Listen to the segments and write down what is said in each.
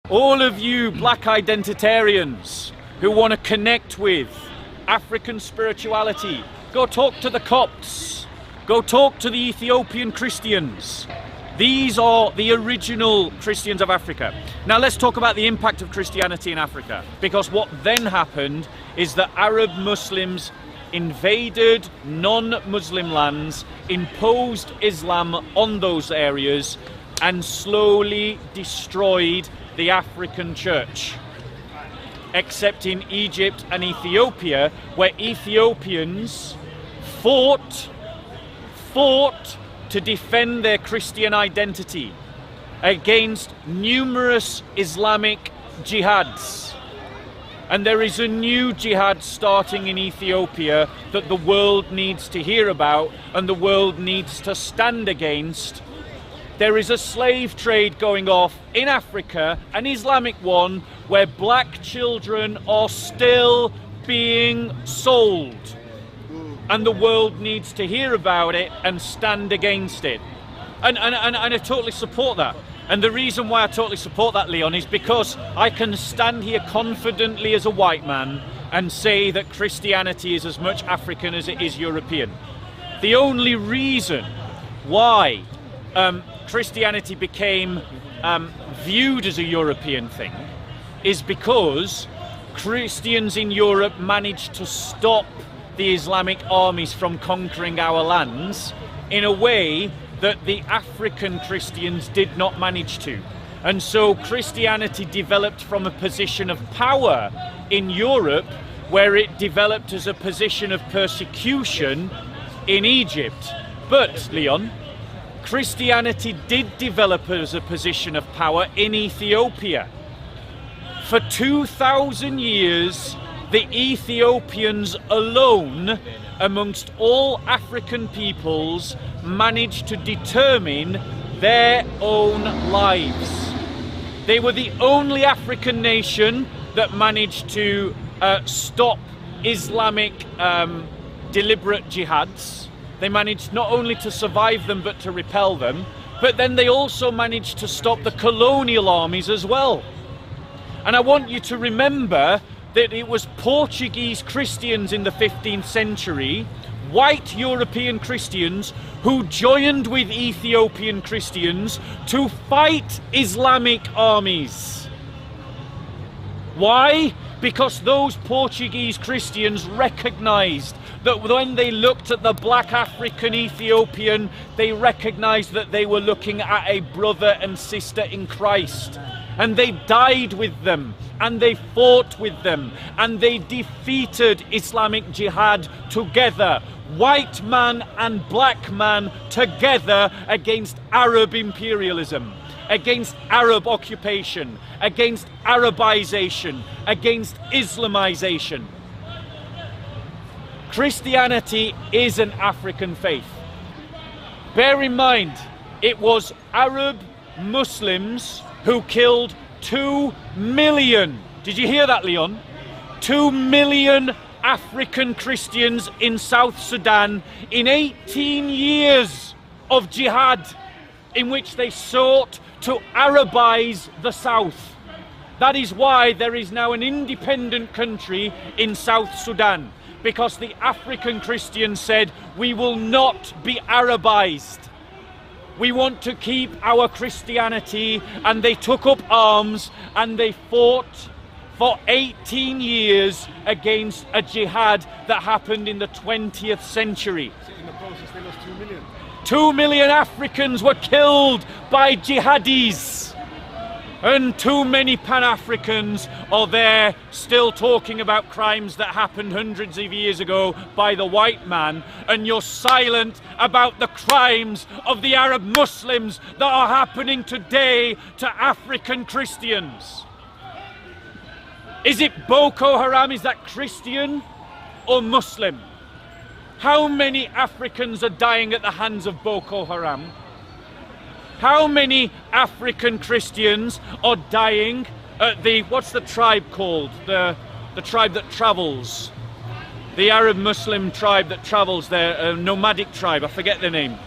All of you black identitarians who want to connect with African spirituality, go talk to the Copts, go talk to the Ethiopian Christians. These are the original Christians of Africa. Now let's talk about the impact of Christianity in Africa, because what then happened is that Arab Muslims invaded non-Muslim lands, imposed Islam on those areas, and slowly destroyed the African church, except in Egypt and Ethiopia, where Ethiopians fought to defend their Christian identity against numerous Islamic jihads. And there is a new jihad starting in Ethiopia that the world needs to hear about and the world needs to stand against. There is a slave trade going off in Africa, an Islamic one, where black children are still being sold. And the world needs to hear about it and stand against it. And I totally support that. And the reason why I totally support that, Leon, is because I can stand here confidently as a white man and say that Christianity is as much African as it is European. The only reason why Christianity became viewed as a European thing is because Christians in Europe managed to stop the Islamic armies from conquering our lands in a way that the African Christians did not manage to. And so Christianity developed from a position of power in Europe, where it developed as a position of persecution in Egypt. But, Leon, Christianity did develop as a position of power in Ethiopia. For 2,000 years, the Ethiopians alone, amongst all African peoples, managed to determine their own lives. They were the only African nation that managed to stop Islamic deliberate jihads. They managed not only to survive them but to repel them, but then they also managed to stop the colonial armies as well. And I want you to remember that it was Portuguese Christians in the 15th century, white European Christians, who joined with Ethiopian Christians to fight Islamic armies. Why? Because those Portuguese Christians recognized that when they looked at the black African Ethiopian, they recognized that they were looking at a brother and sister in Christ. And they died with them, and they fought with them, and they defeated Islamic jihad together, white man and black man together, against Arab imperialism, against Arab occupation, against Arabization, against Islamization. Christianity is an African faith. Bear in mind, it was Arab Muslims who killed 2 million. Did you hear that, Leon? 2 million African Christians in South Sudan in 18 years of jihad, in which they sought to Arabize the South. That is why there is now an independent country in South Sudan, because the African Christians said, we will not be Arabized. We want to keep our Christianity, and they took up arms and they fought for 18 years against a jihad that happened in the 20th century. In the process, they lost 2 million. 2 million Africans were killed by jihadis. And too many Pan-Africans are there still talking about crimes that happened hundreds of years ago by the white man, and you're silent about the crimes of the Arab Muslims that are happening today to African Christians. Is it Boko Haram? Is that Christian or Muslim? How many Africans are dying at the hands of Boko Haram? How many African Christians are dying at the, what's the tribe called? The tribe that travels. The Arab Muslim tribe that travels there, a nomadic tribe, I forget the name.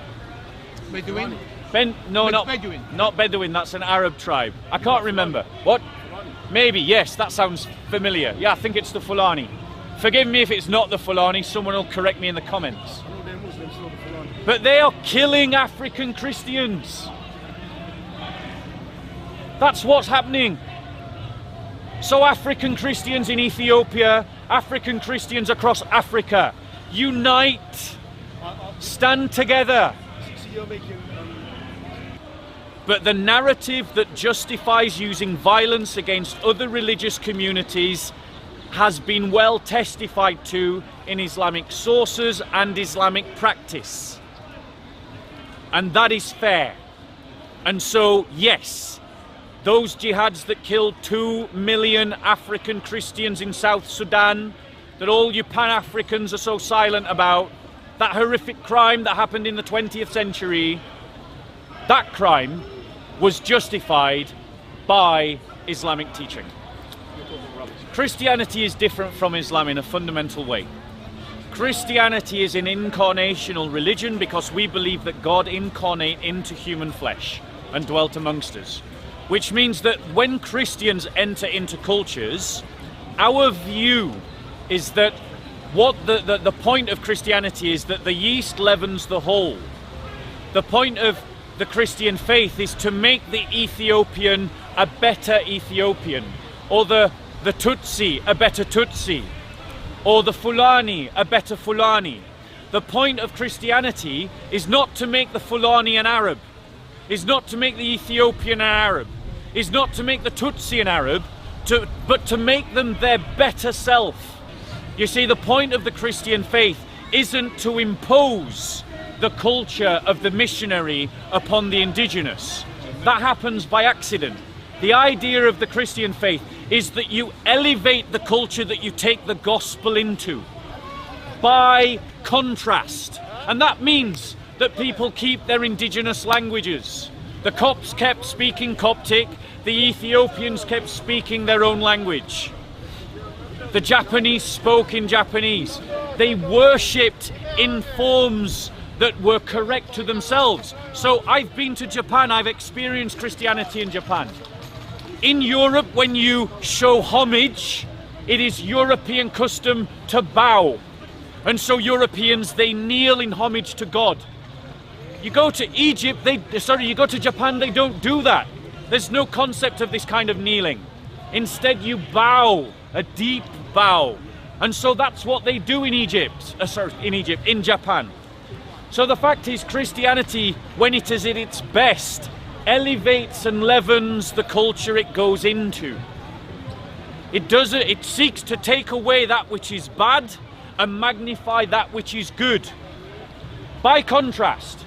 Bedouin? No, not Bedouin. Not Bedouin. That's an Arab tribe. I can't remember. What? Maybe. Yes, that sounds familiar. Yeah, I think it's the Fulani. Forgive me if it's not the Fulani. Someone will correct me in the comments. I know they're Muslims, not the Fulani. But they are killing African Christians. That's what's happening. So African Christians in Ethiopia, African Christians across Africa, unite, stand together. So you're making... But the narrative that justifies using violence against other religious communities has been well testified to in Islamic sources and Islamic practice. And that is fair. And so, yes, those jihads that killed 2 million African Christians in South Sudan, that all you Pan-Africans are so silent about, that horrific crime that happened in the 20th century, that crime was justified by Islamic teaching. Christianity is different from Islam in a fundamental way. Christianity is an incarnational religion because we believe that God incarnate into human flesh and dwelt amongst us. Which means that when Christians enter into cultures, our view is that what the point of Christianity is that the yeast leavens the whole. The point of the Christian faith is to make the Ethiopian a better Ethiopian, or the Tutsi a better Tutsi, or the Fulani a better Fulani. The point of Christianity is not to make the Fulani an Arab, is not to make the Ethiopian an Arab, is not to make the Tutsi an Arab, but to make them their better self. You see, the point of the Christian faith isn't to impose the culture of the missionary upon the indigenous. That happens by accident. The idea of the Christian faith is that you elevate the culture that you take the gospel into by contrast. And that means that people keep their indigenous languages. The Copts kept speaking Coptic, the Ethiopians kept speaking their own language. The Japanese spoke in Japanese. They worshipped in forms that were correct to themselves. So I've been to Japan, I've experienced Christianity in Japan. In Europe, when you show homage, it is European custom to bow. And so Europeans, they kneel in homage to God. You go to Egypt, you go to Japan, they don't do that. There's no concept of this kind of kneeling. Instead, you bow, a deep bow. And so that's what they do in in Japan. So the fact is, Christianity, when it is at its best, elevates and leavens the culture it goes into. It seeks to take away that which is bad and magnify that which is good. By contrast,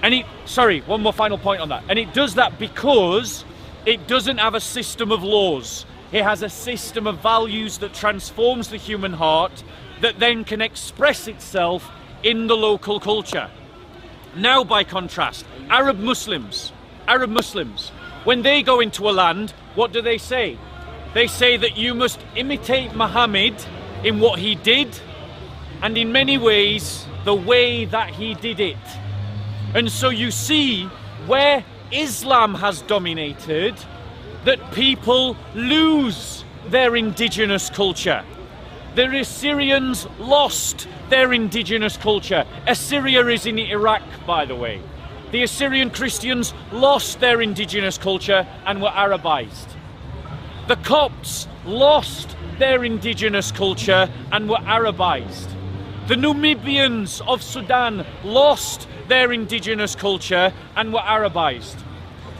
one more final point on that. And it does that because it doesn't have a system of laws. It has a system of values that transforms the human heart, that then can express itself in the local culture. Now, by contrast, Arab Muslims, when they go into a land, what do they say? They say that you must imitate Muhammad in what he did, and in many ways, the way that he did it. And so you see, where Islam has dominated, that people lose their indigenous culture. The Assyrians lost their indigenous culture. Assyria is in Iraq, by the way. The Assyrian Christians lost their indigenous culture and were Arabized. The Copts lost their indigenous culture and were Arabized. The Numidians of Sudan lost their indigenous culture and were Arabized.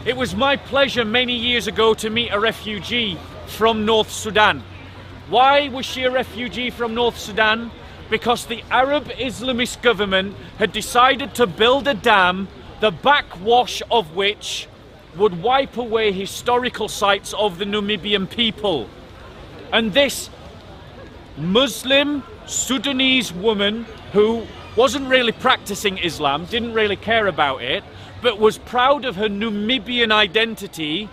It was my pleasure many years ago to meet a refugee from North Sudan. Why was she a refugee from North Sudan? Because the Arab Islamist government had decided to build a dam, the backwash of which would wipe away historical sites of the Numidian people. And this Muslim Sudanese woman, who wasn't really practicing Islam, didn't really care about it, but was proud of her Numidian identity,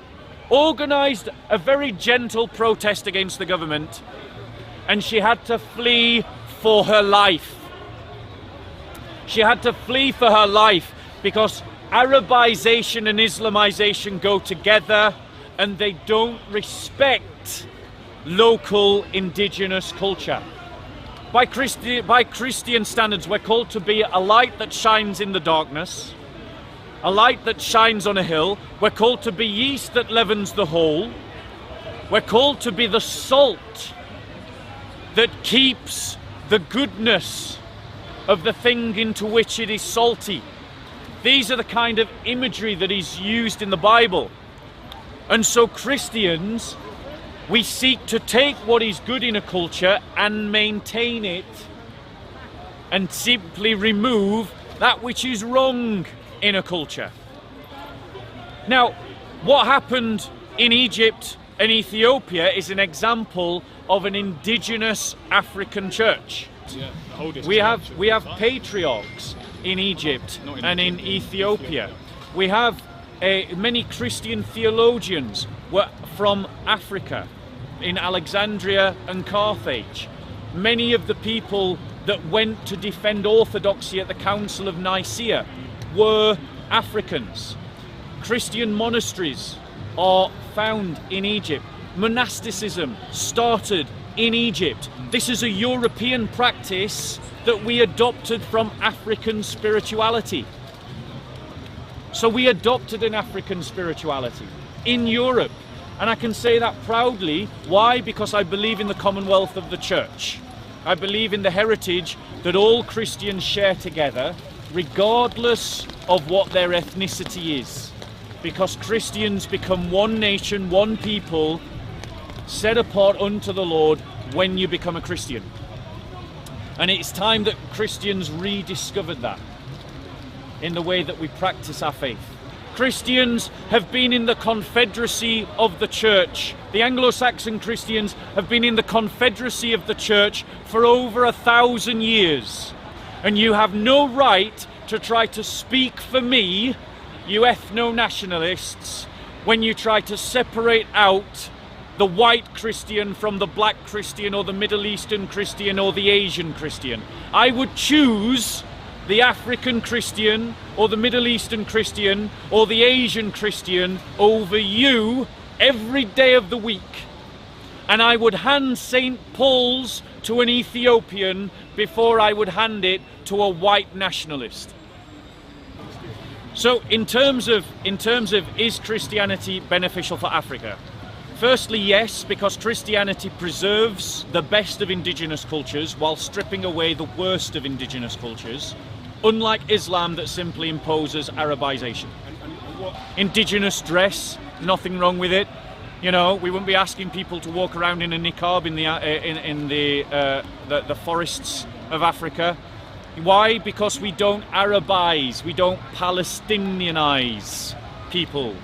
organized a very gentle protest against the government, and she had to flee for her life. She had to flee for her life because Arabization and Islamization go together, and they don't respect local indigenous culture. By Christian standards, we're called to be a light that shines in the darkness, a light that shines on a hill. We're called to be yeast that leavens the whole. We're called to be the salt that keeps the goodness of the thing into which it is salty. These are the kind of imagery that is used in the Bible. And so Christians, we seek to take what is good in a culture and maintain it, and simply remove that which is wrong in a culture. Now, what happened in Egypt and Ethiopia is an example of an indigenous African church. We have patriarchs in Egypt and in Ethiopia. We have many Christian theologians were from Africa, in Alexandria and Carthage. Many of the people that went to defend orthodoxy at the Council of Nicaea were Africans. Christian monasteries are found in Egypt. Monasticism started in Egypt. This is a European practice that we adopted from African spirituality. So we adopted an African spirituality in Europe. And I can say that proudly. Why? Because I believe in the commonwealth of the church. I believe in the heritage that all Christians share together, regardless of what their ethnicity is. Because Christians become one nation, one people, set apart unto the Lord when you become a Christian. And it's time that Christians rediscovered that in the way that we practice our faith. Christians have been in the confederacy of the church. The Anglo-Saxon Christians have been in the confederacy of the church for over 1,000 years. And you have no right to try to speak for me, you ethno-nationalists, when you try to separate out the white Christian from the black Christian or the Middle Eastern Christian or the Asian Christian. I would choose the African Christian or the Middle Eastern Christian or the Asian Christian over you every day of the week. And I would hand St. Paul's to an Ethiopian before I would hand it to a white nationalist. So in terms of is Christianity beneficial for Africa? Firstly, yes, because Christianity preserves the best of indigenous cultures while stripping away the worst of indigenous cultures, unlike Islam that simply imposes Arabization. Indigenous dress, nothing wrong with it. You know, we wouldn't be asking people to walk around in a niqab in the forests of Africa. Why? Because we don't Arabize, we don't Palestinianize people.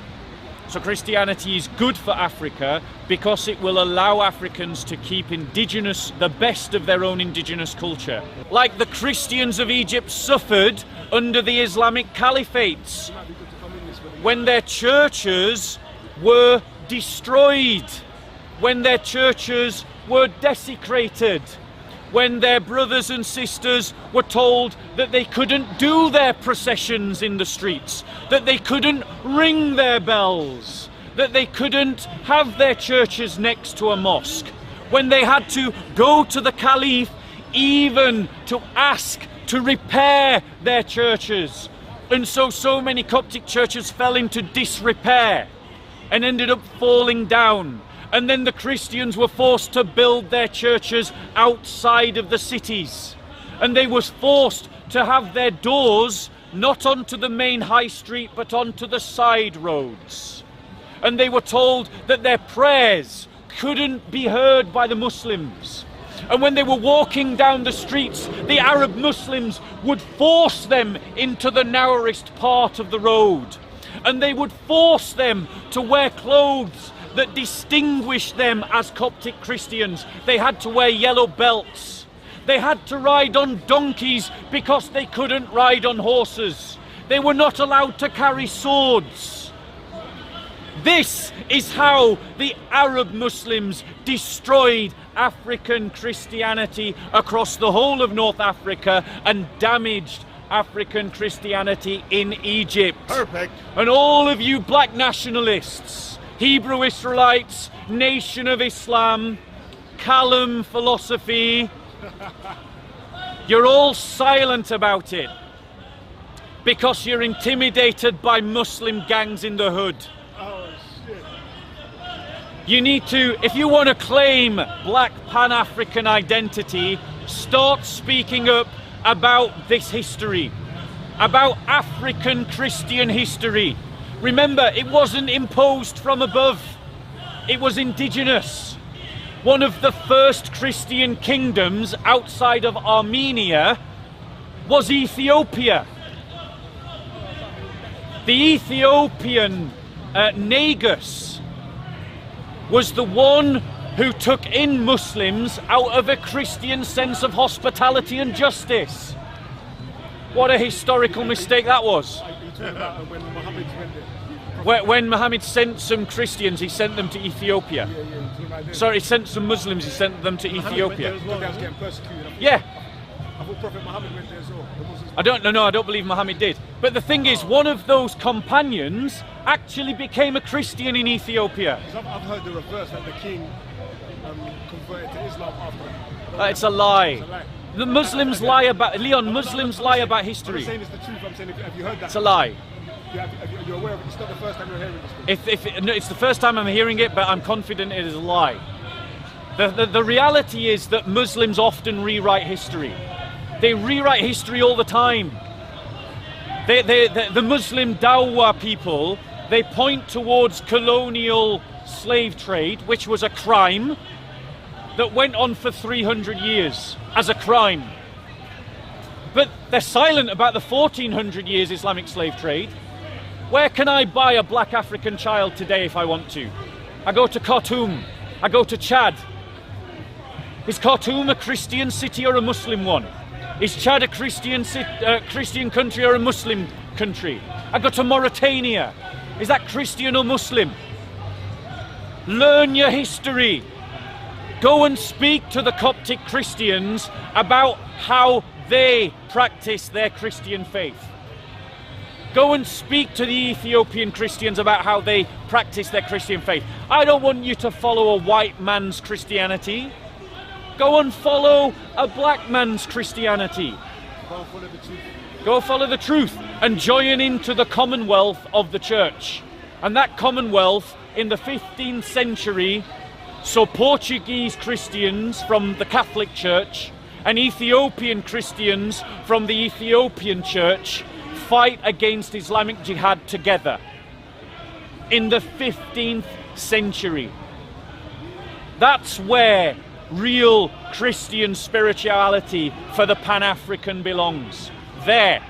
So Christianity is good for Africa because it will allow Africans to keep the best of their own indigenous culture. Like the Christians of Egypt suffered under the Islamic caliphates, when their churches were destroyed, when their churches were desecrated, when their brothers and sisters were told that they couldn't do their processions in the streets, that they couldn't ring their bells, that they couldn't have their churches next to a mosque, when they had to go to the Caliph even to ask to repair their churches. And so many Coptic churches fell into disrepair and ended up falling down. And then the Christians were forced to build their churches outside of the cities. And they were forced to have their doors not onto the main high street but onto the side roads. And they were told that their prayers couldn't be heard by the Muslims. And when they were walking down the streets, the Arab Muslims would force them into the narrowest part of the road. And they would force them to wear clothes that distinguished them as Coptic Christians. They had to wear yellow belts. They had to ride on donkeys because they couldn't ride on horses. They were not allowed to carry swords. This is how the Arab Muslims destroyed African Christianity across the whole of North Africa and damaged Pan-African Christianity in Egypt. Perfect. And all of you black nationalists, Hebrew Israelites, Nation of Islam, Callum philosophy, you're all silent about it because you're intimidated by Muslim gangs in the hood. Oh, shit. You need to, if you want to claim black Pan-African identity, start speaking up about this history, about African Christian history. Remember, it wasn't imposed from above, it was indigenous. One of the first Christian kingdoms outside of Armenia was Ethiopia. The Ethiopian Negus was the one who took in Muslims out of a Christian sense of hospitality and justice. What a historical mistake that was. Are you talking about when Muhammad went there? When Muhammad sent some Christians, he sent them to Ethiopia. Yeah, you're talking about this. Sorry, he sent some Muslims, he sent them to Ethiopia. They was getting persecuted. Yeah. I thought Prophet Muhammad went there as well. The Muslims- I don't know, no, I don't believe Muhammad did. But the thing is, one of those companions actually became a Christian in Ethiopia. 'Cause I've heard the reverse, that the king converted to Islam after. It's a lie. It's a lie. The Muslims lie about, Leon, Muslims lie about I'm history. not saying it's the truth. I'm saying, have you heard that? It's a lie. You're aware of it. It's not the first time you're hearing this. No, it's the first time I'm hearing it, but I'm confident it is a lie. The reality is that Muslims often rewrite history. They rewrite history all the time. The Muslim Dawah people, they point towards colonial slave trade, which was a crime that went on for 300 years as a crime. But they're silent about the 1400 years Islamic slave trade. Where can I buy a black African child today if I want to? I go to Khartoum, I go to Chad. Is Khartoum a Christian city or a Muslim one? Is Chad a Christian country or a Muslim country? I go to Mauritania. Is that Christian or Muslim? Learn your history. Go and speak to the Coptic Christians about how they practice their Christian faith. Go and speak to the Ethiopian Christians about how they practice their Christian faith. I don't want you to follow a white man's Christianity. Go and follow a black man's Christianity. Go follow the truth. Go follow the truth and join into the commonwealth of the church. And that commonwealth in the 15th century saw Portuguese Christians from the Catholic Church and Ethiopian Christians from the Ethiopian Church fight against Islamic Jihad together in the 15th century. That's where real Christian spirituality for the Pan-African belongs. There.